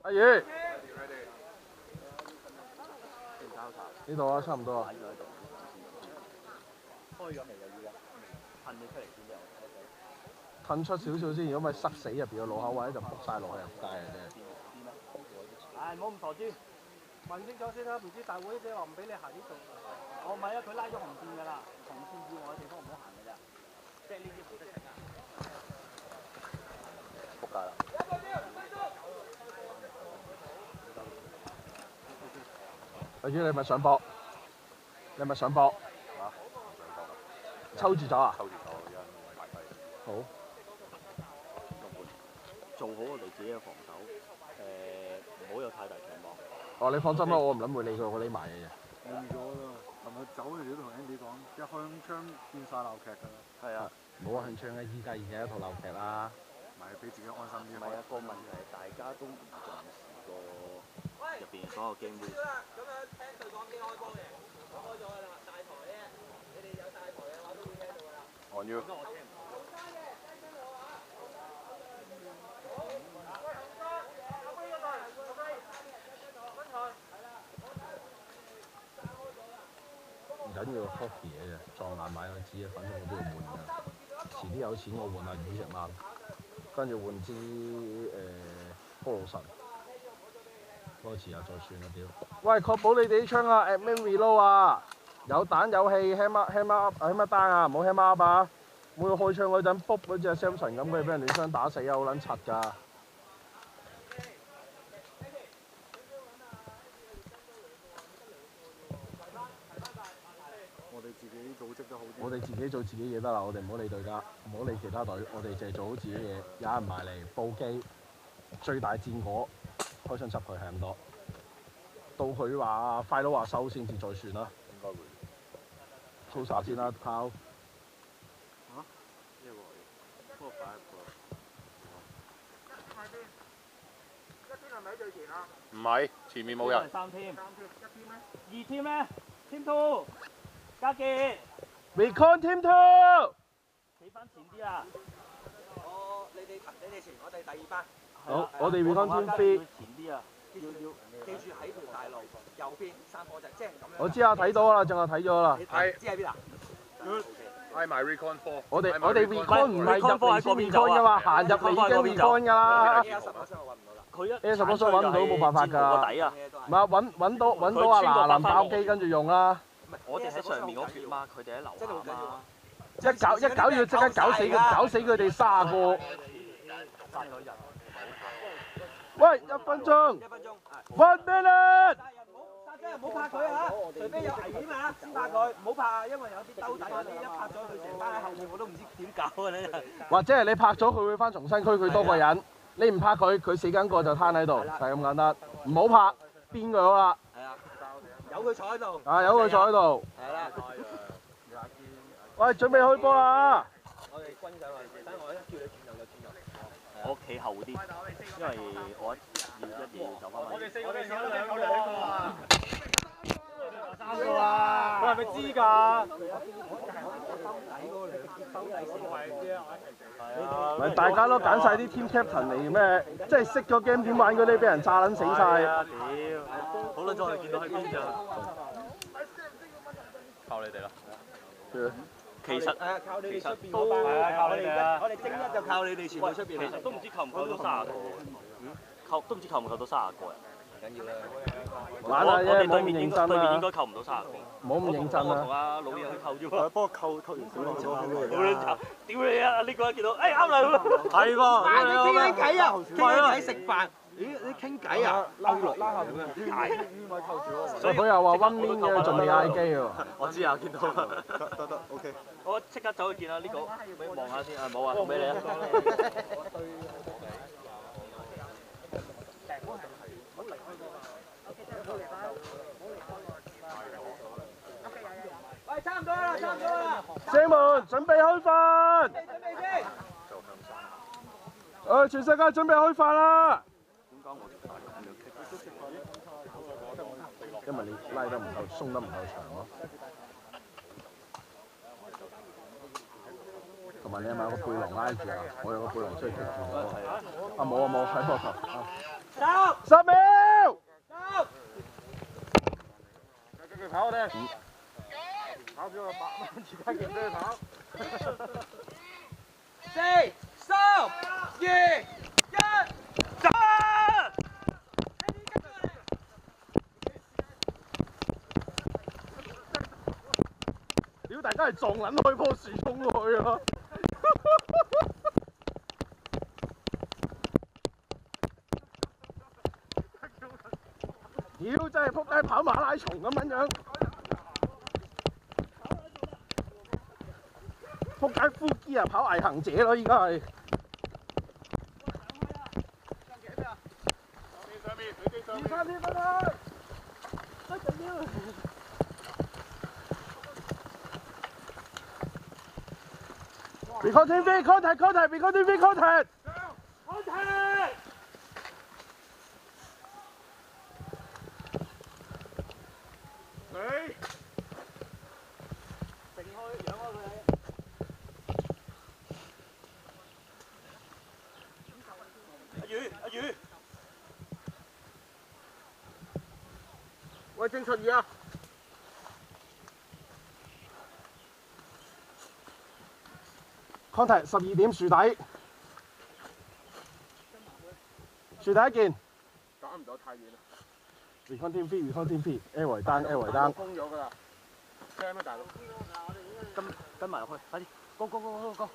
阿宇，呢度啊，差唔多啊。開咗未啊？依家噴咗出嚟先之後。褪出少少先，如果咪塞死入邊個路口位就仆晒落去入街嘅啫。唉，唔好咁傻豬。問清楚先啦，唔知大會姐話唔俾你行呢度。哦，唔係啊，佢拉咗紅線㗎啦，紅線以外嘅地方唔好行㗎咋。即係呢啲唔得㗎。仆街啦！阿宇，你咪上博？你咪上博？啊！抽住咗啊？抽住咗，因為大批。好。做好我哋自己嘅防守，唔好有太大期望。哦，你放心啦，我唔諗會理佢，我匿埋嘅啫。預咗啦，琴日走嗰時都同 Andy 講，一開槍變晒鬧劇㗎啦。係啊，冇話向槍嘅，依家已經係一套鬧劇啦。咪俾自己安心啲。唔係啊，個問題係大家都唔重視個入邊所有 game move。咁樣聽對講機開波嘅，我開咗㗎啦，大台咧，你哋有大台嘅話都會聽到㗎啦。On you。唔緊要 copy 嘅啫，撞爛買個紙嘅粉我都要換㗎。遲啲有錢我換下魚隻貓，跟住換支菠蘿神。不過遲下再算啦屌！喂，確保你哋啲槍啊 admin reload 啊，有彈有氣 hammer down 啊，唔好 hammer up 啊！每個開槍嗰陣卜嗰隻 Samson 咁，佢俾人亂槍打死啊，好撚柒㗎！我哋自己組織得好啲。我哋自己做自己嘢得啦，我哋唔好理對家，唔好理其他隊，我哋淨係做好自己嘢。有人埋嚟報機，最大戰果，開槍執佢係咁多。到佢話快佬話收先至再算啦。應該會。操殺先啦，靠！嚇？呢個快一個。一邊係咪喺最前啊？唔係，前面冇人。3 team，一邊咩？ 2 team 咧 ，team 2，嘉傑。Recon Team Two。企翻前啲啊！你哋前，我哋第二班。好，我哋 Recon Team Three。前啲啊！記住喺條大路右邊3個隻，即係咁樣。我知啊，睇到啦，正話睇咗啦。知喺邊啊？挨埋 Recon 4。我哋 Recon 唔係入嚟先 Recon 㗎嘛，行入嚟已經 Recon 㗎啦。A10嗰箱我揾唔到啦。佢A10嗰箱揾唔到冇辦法㗎。個底啊！唔係揾到阿嗱臨爆機跟住用啦。我哋喺上面嗰橛嘛，佢哋喺樓下嘛。一搞要即刻搞死佢哋30個。殺咗人。喂，1分鐘。1分鐘。1 minute。殺唔好拍佢啊！除非有危險啊，先拍佢，唔好拍啊，因為有啲兜底嗰啲一拍咗佢成班喺後面，我都唔知點搞啊你。或者係你拍咗佢會翻重新區，佢多個人。你唔拍佢死緊個就攤喺度，就係咁簡單。唔好拍，邊個好啦？係啊，有佢坐喺度。啊，有佢坐喺度。係啦。喂，準備開波啦！我哋軍上去，等我一叫你轉右就轉右。我企後啲，因為我一定要走翻。我哋4個2個啊！3個啊！佢係咪知㗎？咪大家都揀晒啲 team captain 嚟咩？即係識咗 game 點玩嗰啲，俾人炸撚死晒。屌！好撚咗我哋見到喺邊咋？靠你哋啦。其實靠你哋出邊嗰班。係啊，靠你哋啊！我哋精一就靠你哋全部出邊。其實都唔知扣唔扣到30個。都唔知扣唔扣到30個人。唔緊要啦。玩下啫，冇咁認真對面應啊！該扣唔到30個。冇咁認真我同啊！阿老嘢去扣啫喎。不過扣完少咗好多。好撚慘！屌你啊！呢個見到，啱啦咁。係喎。你傾緊偈啊！傾緊偈食飯。咦？你傾偈啊？嬲落啦！所以佢又話 one min 嘅，仲未嗌機喎。我知啊，見到。得 ，OK。我即刻走去見下呢個，俾望下先啊！冇啊，俾你啊。喂，差唔多啦，差唔多啦。射門，準備開飯。準備先。全世界準備開飯啦！因為你拉得唔夠，鬆得唔夠長咯。同埋你係咪有個背囊拉住啊？我有個背囊出去棘住我。啊冇啊冇，喺膊頭。10秒。繼續跑咧。跑咗個100蚊，而家繼續跑。4、3、2、1，走！屌！大家係撞撚開棵樹衝過去啊！屌！真係仆街跑馬拉松咁樣。仆街呼機啊！跑毅行者咯，依家係。3點分開。Recording V contact recording V contact。喂，正出二啊！contact 12點樹底，樹底一件。打唔到太遠啦。Recording V，Air 圍單，Air 圍單。封咗㗎啦。聽咩大佬？跟埋入去，快啲，go！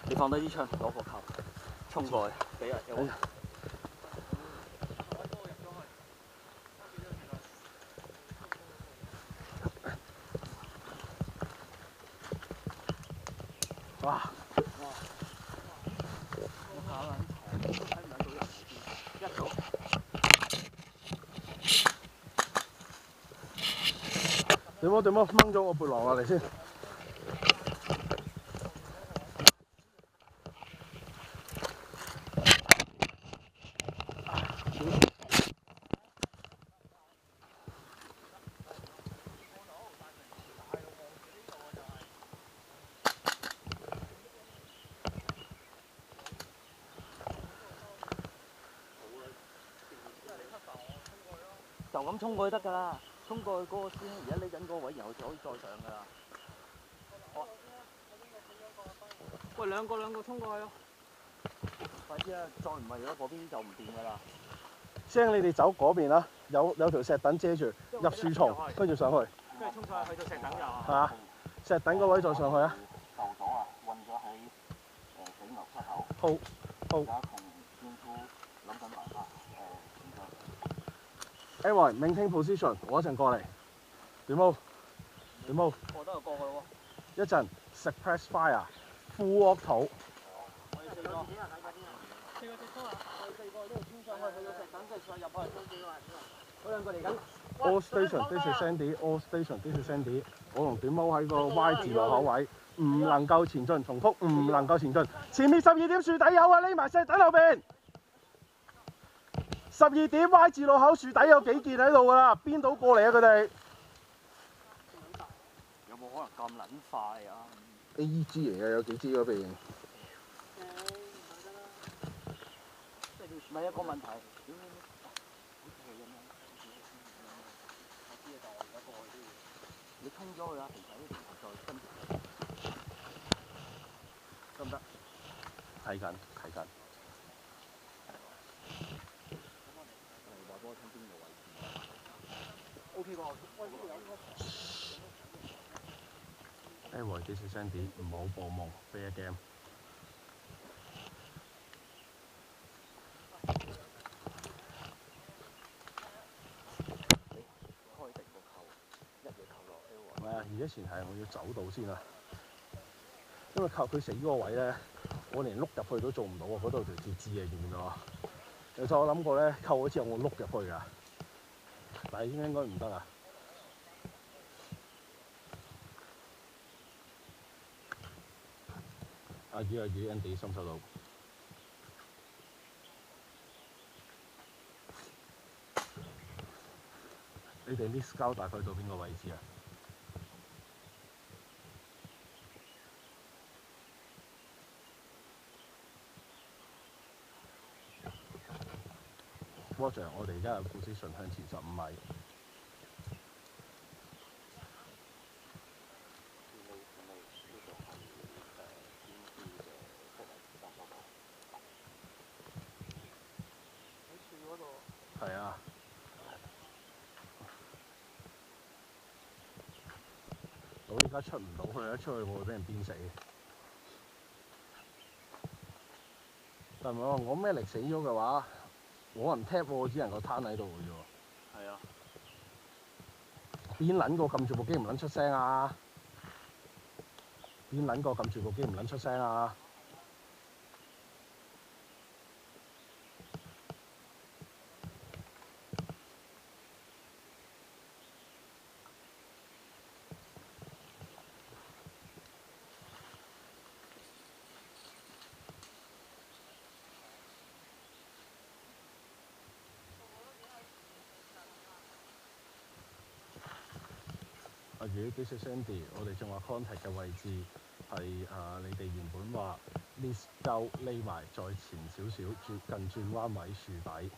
你放低支槍，攞個球，衝過去，俾人。哇！點樣掹咗我背囊落嚟先？就咁衝過去得㗎啦，衝過去嗰個先，而家匿緊嗰個位，然後就可以再上㗎啦。喂，兩個衝過去咯！快啲啊！再唔係嗰邊就唔掂㗎啦。師兄，你哋走嗰邊啦，有條石凳遮住，入樹叢，跟住上去。跟住衝上去到石凳又。係啊，石凳嗰位再上去啊！受咗啊，困咗喺死牛出口。好。而家同政府諗緊辦法Air maintain position， 我一陣過嚟。點好？過得就過去咯喎。一陣 suppress fire，full auto。我哋4個。4個直衝啊！我哋4個呢度衝上去，去到石凳，跟住再入去衝幾個人。嗰兩個嚟緊。All station this is Sandy，All station this is Sandy。我同短毛喺個 Y 字路口位，唔能夠前進，重複唔能夠前進。前面12點樹底有啊，匿埋石凳後邊。12點 Y 字路口樹底有幾件喺度㗎啦，邊度過嚟啊佢哋？有冇可能咁撚快啊 ？AEG 嚟嘅，有幾支嗰邊？唔係一個問題。你衝咗去啊，其實呢條再跟得唔得？睇緊。話俾我聽邊個位置 ？OK 喎，喂呢度有。Air this is Sandy， 唔好播夢 ，fair game。唔係啊，而家前提係我要走到先啊，因為靠佢死嗰個位咧，我連碌入去都做唔到啊！嗰度條鐵枝啊，見唔見到啊？其實我諗過咧，扣咗之後我碌入去㗎，但係應該唔得啊！阿宇，Andy 收唔收到？你哋 list 交大概到邊個位置啊？ Roger，我哋而家嘅 position 向前15米。係啊。我依家出唔到去，一出去我會俾人鞭死。但係我咩力死咗嘅話，冇人踢我，只能夠攤喺度嘅啫喎。係啊。邊撚個撳住部機唔撚出聲啊？邊撚個撳住部機唔撚出聲啊？阿宇幾時 Sandy？ 我哋仲話 contact 嘅位置係你哋原本話 list 鳩匿埋再前少少，近轉彎位樹底。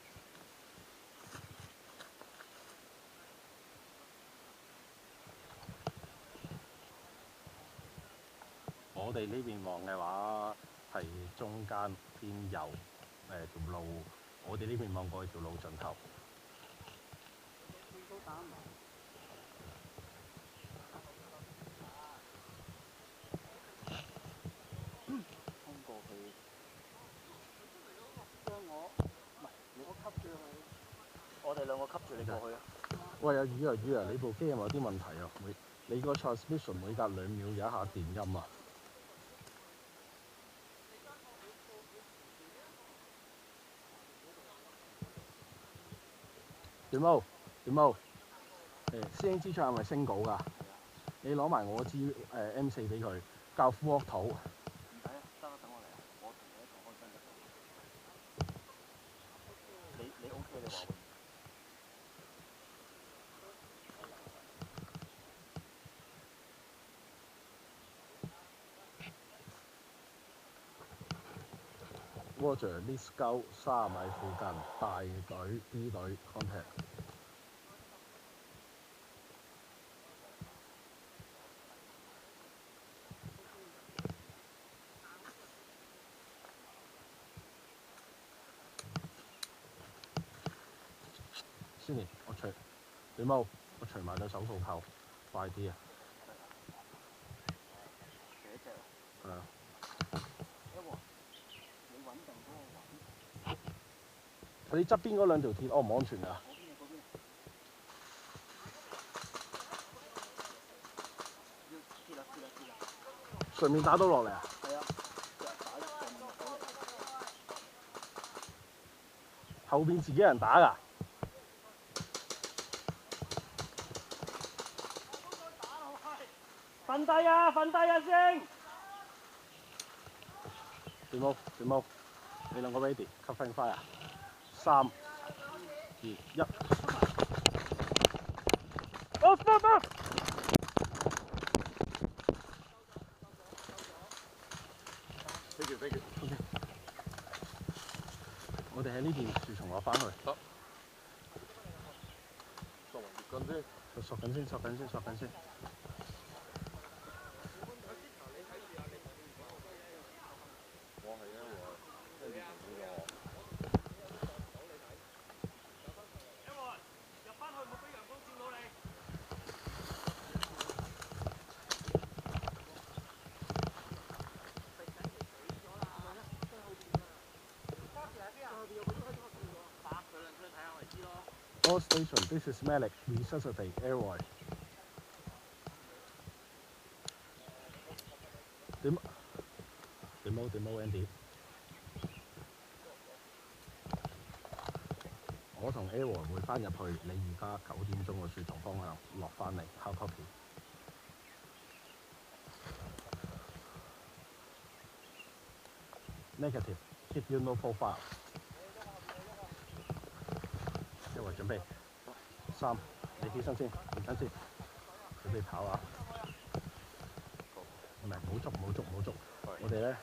我哋呢邊望嘅話係中間偏右條路，我哋呢邊望過去條路盡頭。我哋兩個吸住你過去啊！喂，阿宇啊，你部機有冇啲問題啊？你個 transmission 每隔2秒有一下電音啊！點冇？師兄支槍係咪升稿㗎？你攞埋我支M4俾佢，教 full 土。唔使啊，得啦，等我嚟啊！我同你一齊開真嘅。你 OK 你話會？Roger list 鳩30米附近大隊 B 隊 contact。Sunny， 你冇？我除埋對手套扣，快啲啊！係啊。你側邊嗰兩條鐵安唔安全㗎？上面打到落嚟啊！係啊，後邊自己人打㗎。瞓低啊，先！點冇？你兩個 ready， covering fire。3、2、1。Stop！ Thank you。OK。我哋喺呢邊樹叢落翻去。得。索緊先。索緊先。我係因為跟住同呢個。入翻去冇俾陽光照到你。All station, this is Malik. Resuscitate airway. 點冇 Andy？ 我同 Airway 會翻入去，你而家9點鐘嘅樹叢方向落翻嚟 ，How copy？ Negative. Keep you no profile. 一圍準備，3，你起身先，準備跑啊！唔係，冇捉，我哋咧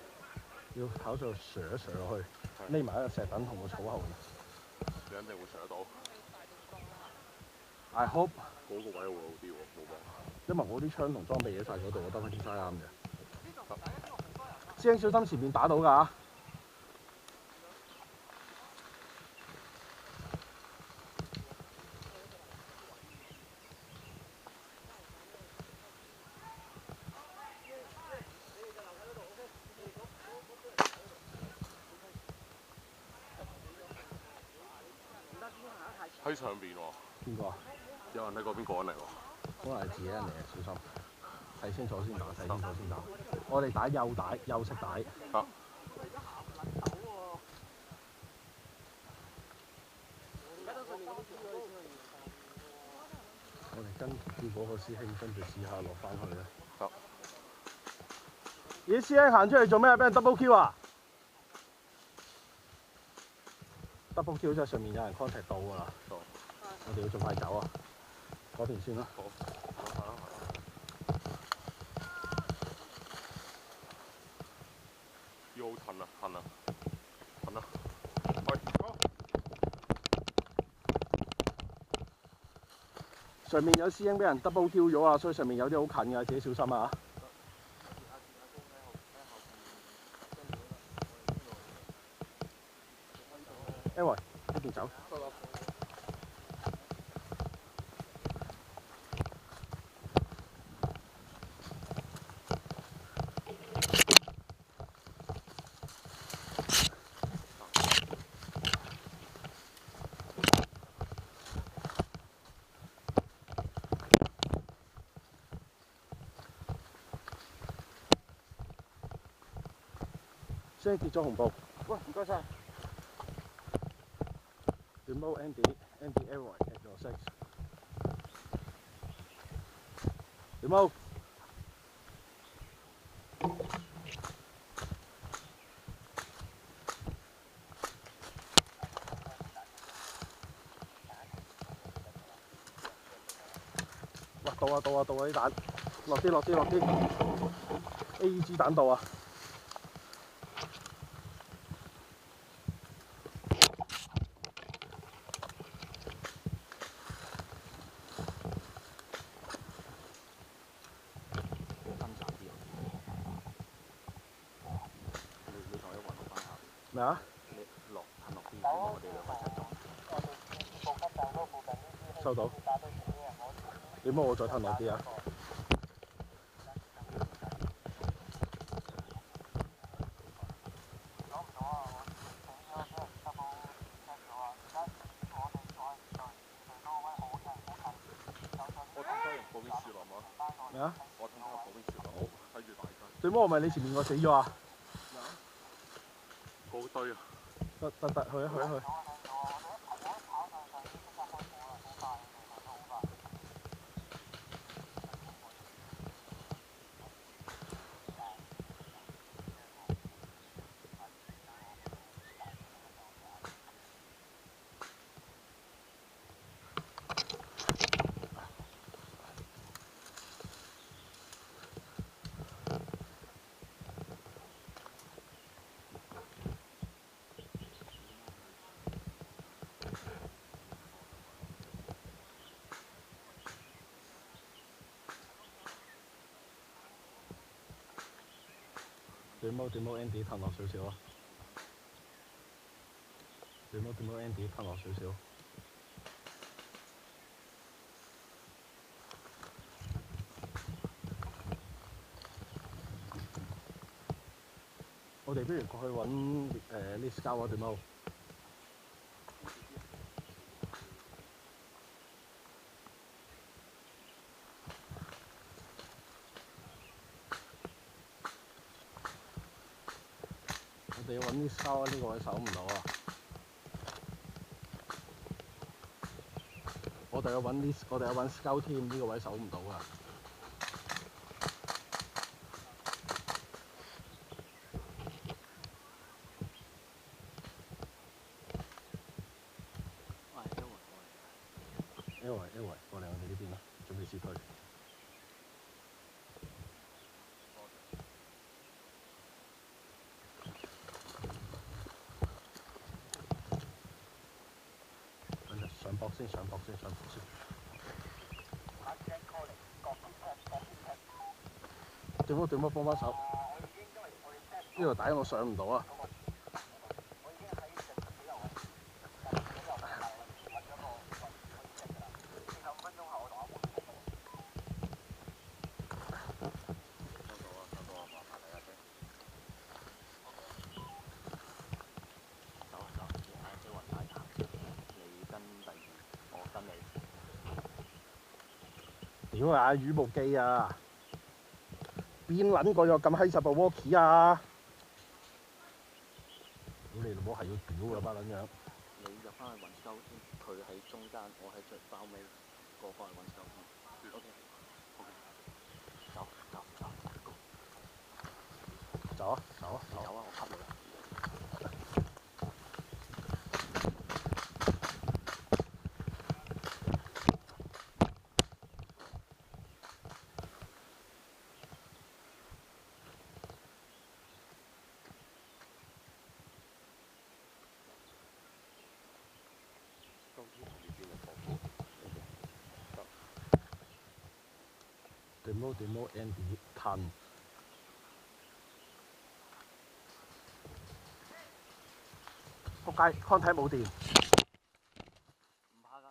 要跑到上落去，匿埋喺個石凳同個草後面。肯定會上得到。I hope 嗰個位會好啲喎，冇望。因為我啲槍同裝備嘢晒嗰度，我得翻件衫啱嘅。師兄小心前面打到㗎。喺上邊喎。邊個啊？有人喺嗰邊過緊嚟喎。可能係自己人嚟嘅，小心。睇清楚先打，睇清楚先打。我哋打右帶，右色帶。好。我哋跟住嗰個師兄，跟住試下落翻去啦。好。咦，師兄行出嚟做咩？俾人 double Q 啊？double Q 即係上面有人 contact 到㗎啦。我哋要盡快走啊！嗰邊先啦。好。要好褪啊！褪啊！褪啊！喂，走！上面有師兄俾人 double Q 咗啊，所以上面有啲好近㗎，自己小心啊！Anyway， 呢邊走。師兄跌咗紅布。喂，唔該晒。Remove Andy Airway at your 6。Remove。哇！到啊啲彈，落啲 AEG 彈到啊！咩啊？你落啲，我哋兩個一齊做。收到。點解我再褪落啲啊？我褪翻入嗰邊樹林啊！咩啊？我褪翻入嗰邊樹林，睇住大家。點解我咪你前面個死咗啊？高堆啊！得，去。點冇 Andy 褪落少少啊？點冇 Andy 褪落少少？我哋不如過去揾Liz 交啊，點冇？我哋要揾啲收啊！呢個位守唔到啊！我哋要揾 Scout team 呢個位守唔到啊！Anyway，過嚟我哋呢邊啦，準備撤退。搏先，上搏先，上搏先。點乜幫翻手？呢條底我上唔到啊！屌啊！羽毛機啊！邊撚個有咁閪實部 walkie 啊！屌你老母係要屌㗎班撚樣！你入翻去雲溝先，佢喺中間，我喺最包尾過翻去雲溝先。OK， 走。走啊！走啊！走啊！我吸你啦。Demo Andy 褪。仆街，contact 冇電。唔怕㗎，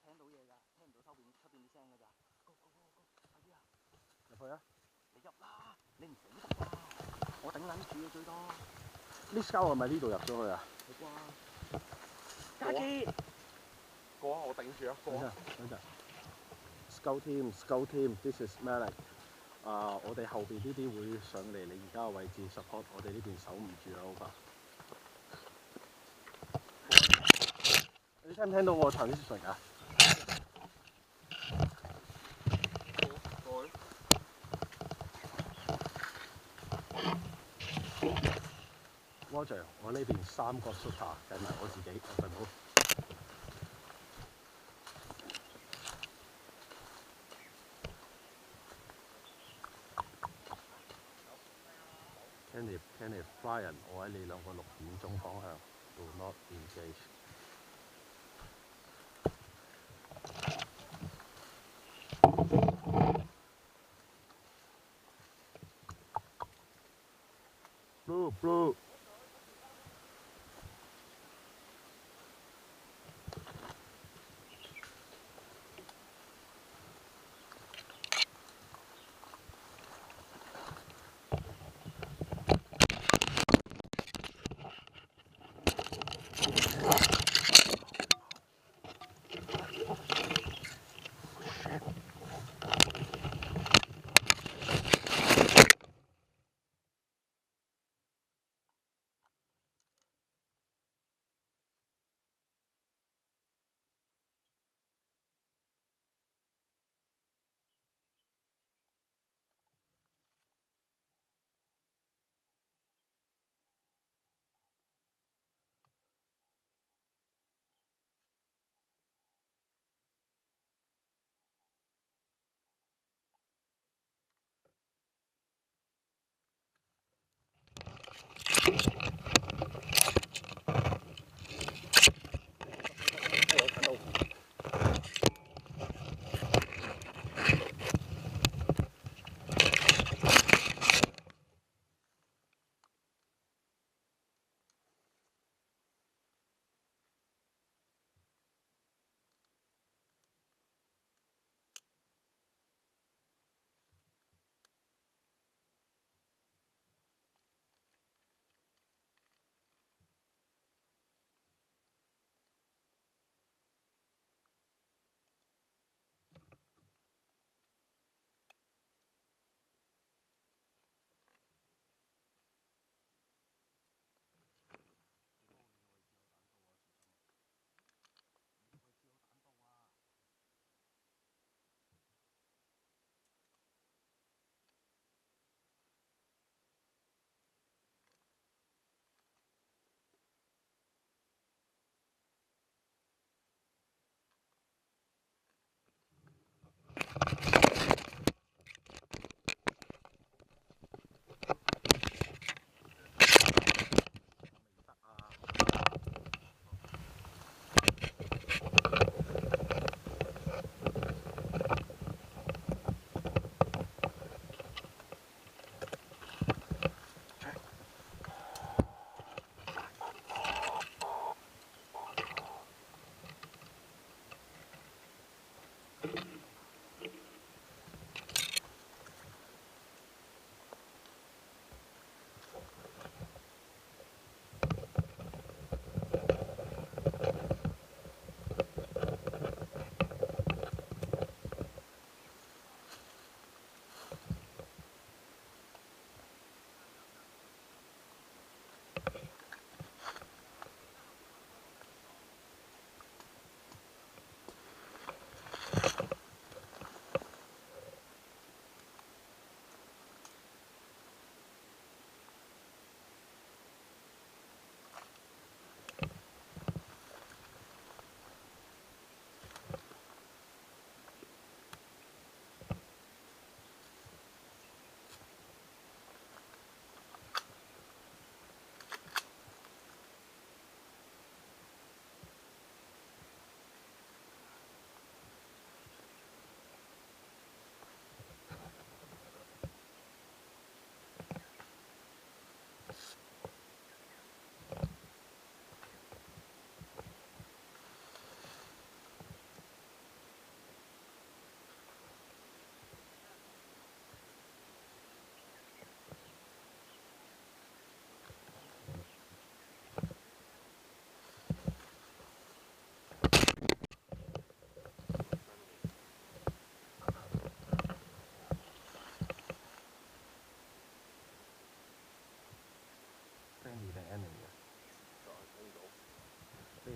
聽到嘢㗎，聽唔到出邊啲聲㗎咋。Go，快啲啊！入去啊！你入啦，你唔死得㗎，我頂撚住啊最多。呢膠係咪呢度入咗去啊？係啩？嘉傑，過啊！我頂住啊！過啊！等陣。Scout team，this is Malik。我哋後邊呢啲會上嚟你而家嘅位置 support， 我哋呢邊守唔住啦，好吧？你聽唔聽到我 transition 啊？Roger， 我呢邊3個 shooter 計埋我自己，我瞓好。Kenneth Brian， 我喺你兩個6點鐘方向 ，do not engage。Blue。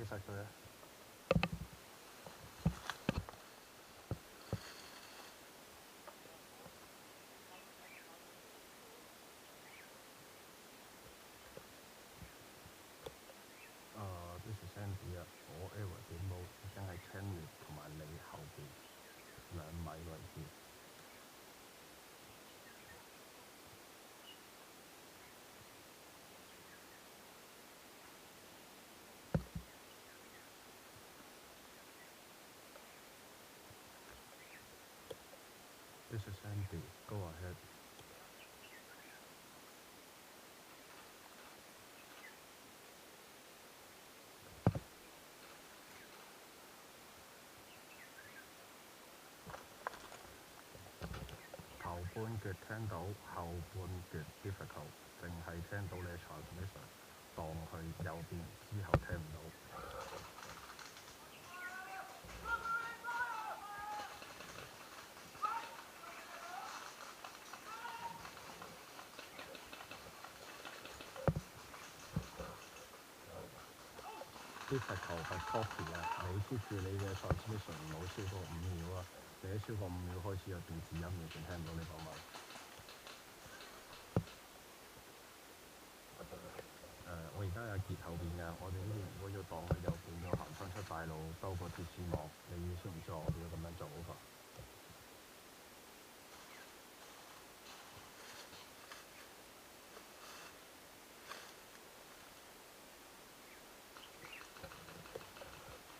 實佢啊！呢條 Sandy 啊，我 Ever 點冇已經係 Kenny 同埋你後邊2米位置。This is Sandy. Go ahead. 頭半腳聽到，後半腳 difficult， 淨係聽到你 transmission 當去右邊，之後聽唔到。difficult 係 copy 啊！你 keep 住你嘅 transmission 唔好超過5秒啊！你一超過5秒開始有電子音，完全聽唔到你講乜。我而家有結後邊㗎，我哋呢邊如果要當去右邊，要行翻出大路，兜個鐵絲網，你知唔知我哋要咁樣做嗰個？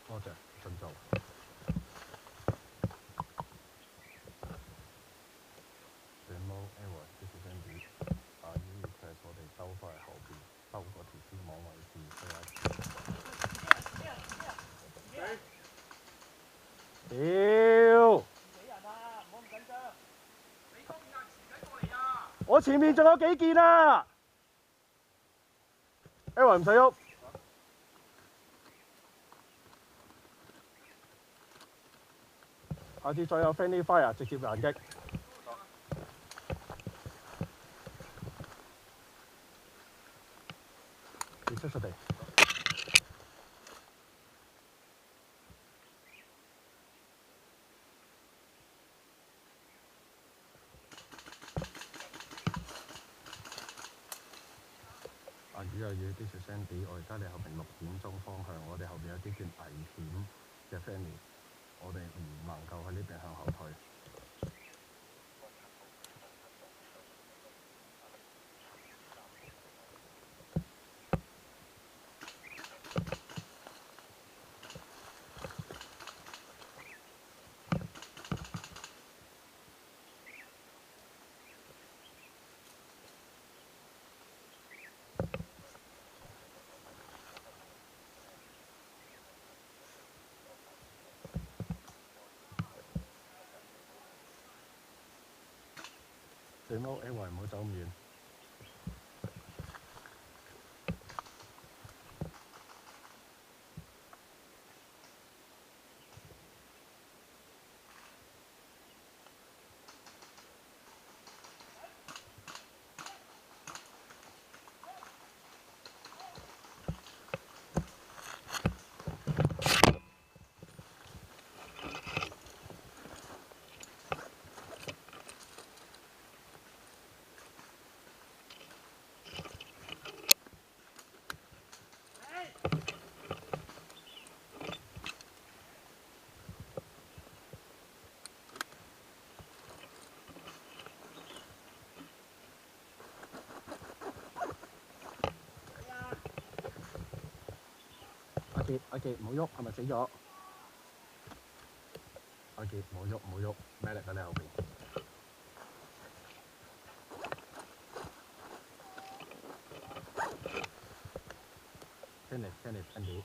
多謝，盡做。Demo error， this is Andy。要request我哋兜翻去後邊，兜個鐵絲網位置，屌！我前面仲有幾件啊 ！Error 唔使喐。下次再有 friendly fire 直接還擊。你出地。雨啊雨，啲小聲啲。我而家你後邊6點鐘方向，我哋後邊有啲叫危險嘅 friendly， 我哋唔能夠喺呢邊向後退。對貓 A 圍唔好走咁遠。阿傑唔好喐，係咪死咗？阿傑唔好喐，唔好喐，咩嚟㗎你後邊？Andy，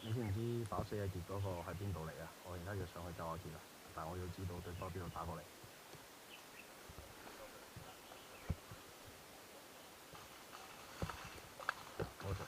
你知唔知打死阿傑嗰個喺邊度嚟啊？我而家要上去救阿傑啦，但係我要知道對方邊度打過嚟。多謝。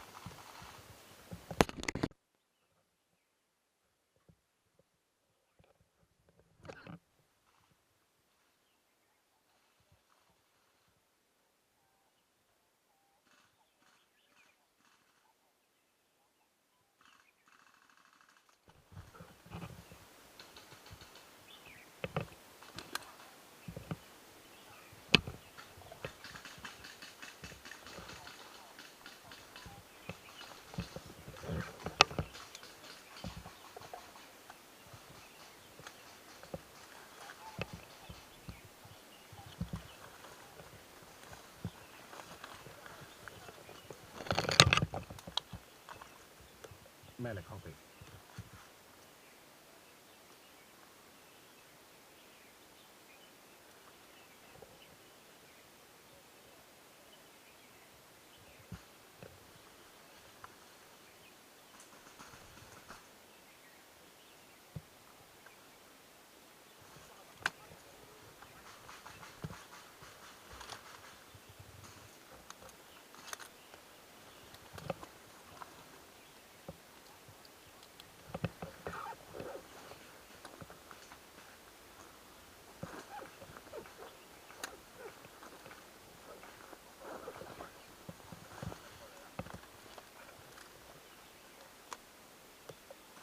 咩力 copy？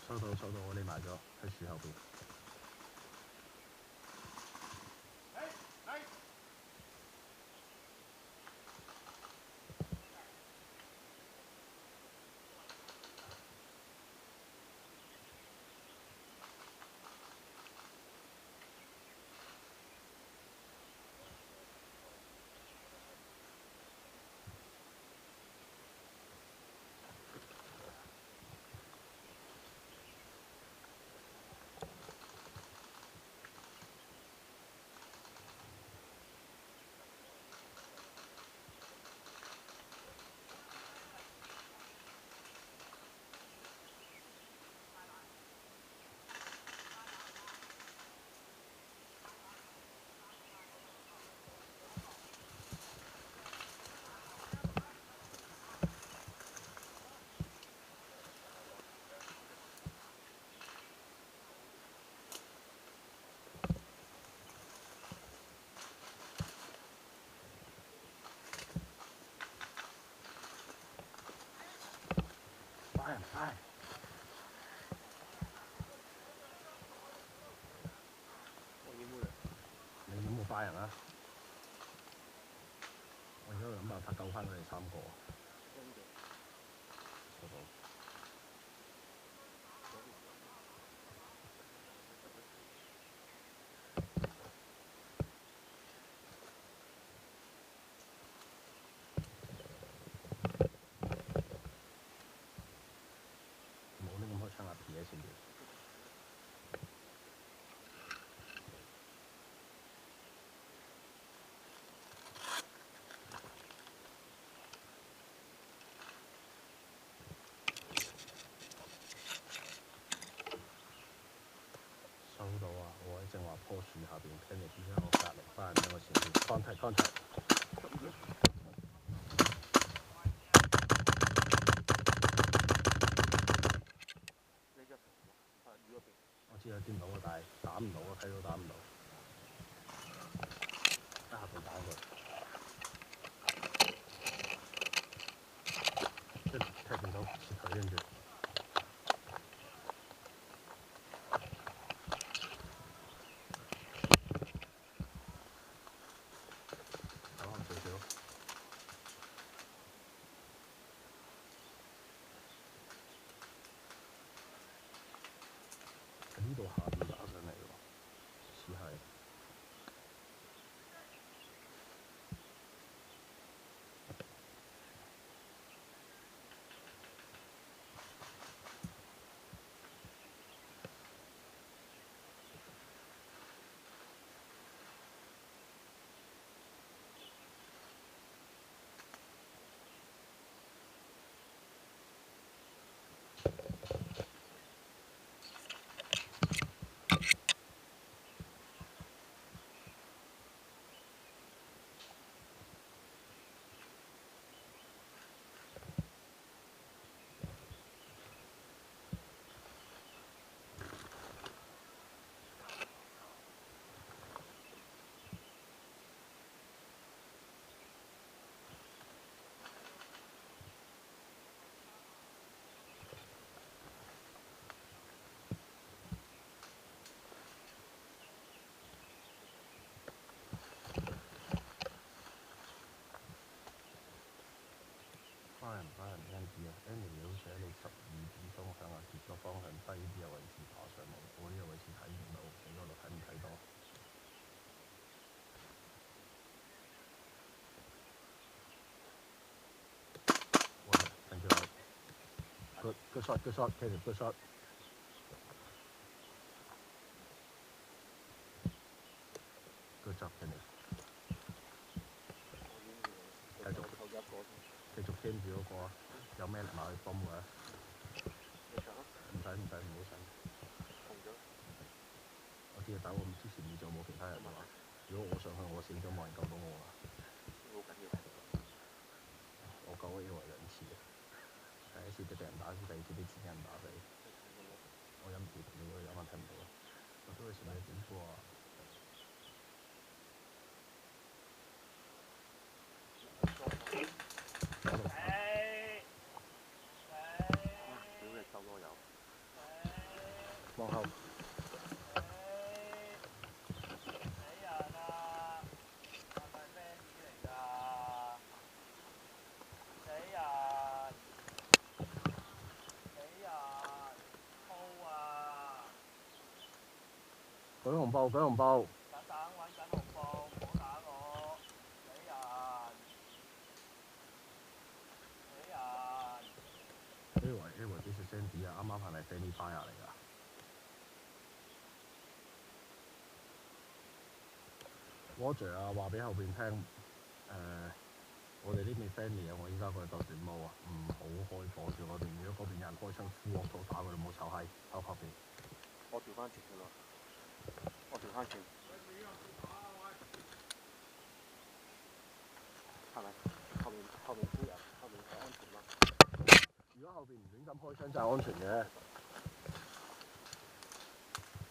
收到，我匿埋咗喺樹後邊。唉，你有冇快人啊？我而家諗辦法救翻佢哋3個。收到。冇拎咁開槍啊！皮喺前邊。收到啊！我喺正話棵樹下邊，跟住喺我隔離，翻喺我前邊。contact。我知佢見到啊，但係打唔到啊，睇到打唔到。得閒就打佢。即係踢完手切佢跟住。good shot，Caleb，good shot。good job，Caleb。繼續 team 住嗰個啊，有咩力埋去幫佢啊？唔使，唔好上。我知啊，但係我唔知前面仲有冇其他人啊嘛。如果我上去，我死咗冇人救到我啊！好緊要。我救咗 A 為2次啊，第一次俾人打死，第二次俾自己人打死。我飲唔住，如果有問睇唔到啊！我都會成日點過啊！往後。舉紅布，舉紅布。等等，揾緊紅布，唔好打我，死人！A 維幾隻 Sandy 啊？啱啱係咪 Fanny Fire 嚟㗎？Roger 啊，話俾後邊聽，我哋呢邊 Fanny 啊，我依家過去鬥短毛啊，唔好開火住嗰邊。如果嗰邊有人開槍呼我刀打佢，唔好臭閪，喺後邊。我調翻轉㗎啦，我調翻轉，係咪？後面啲人，後面係安全咯。如果後邊唔亂咁開槍就係安全嘅。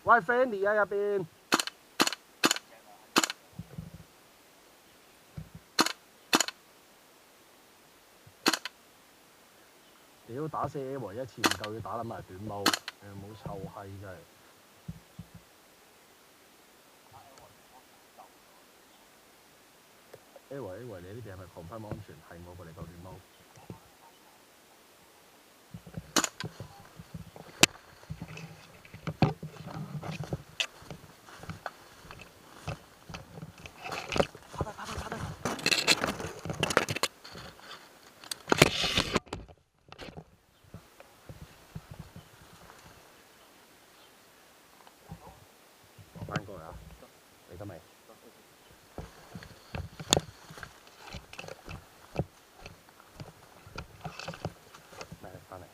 喂 ，Fanny 啊，入邊。屌打死 A 維一次唔夠，要打撚埋短毛，你冇臭閪真係。A 維，你呢邊係咪confirm安全？係我過嚟救短毛。翻過嚟啊！嚟得未？咩？翻嚟。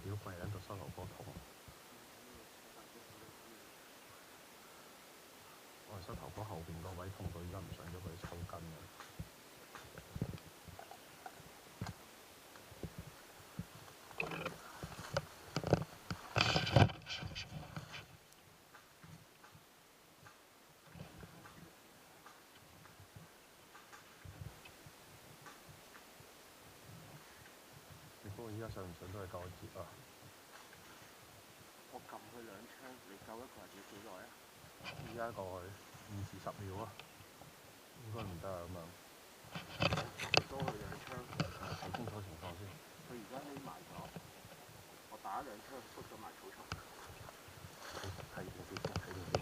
屌貴喺度收留波痛，我係膝頭哥後邊嗰位痛到而家唔上咗佢抽筋嘅。不過依家上唔上都係夠我接啊！我撳佢2槍，你救一個人要幾耐啊？依家過去2時10秒啊，應該唔得啊咁樣。多佢2槍，睇清楚情況先。佢而家匿埋咗，我打2槍，縮咗埋草叢。睇定啲先，睇定啲先。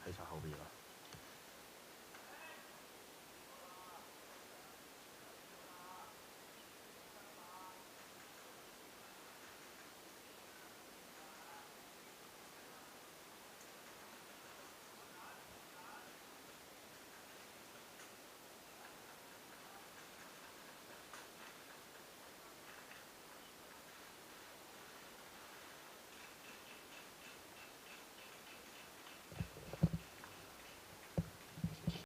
睇晒後邊啦。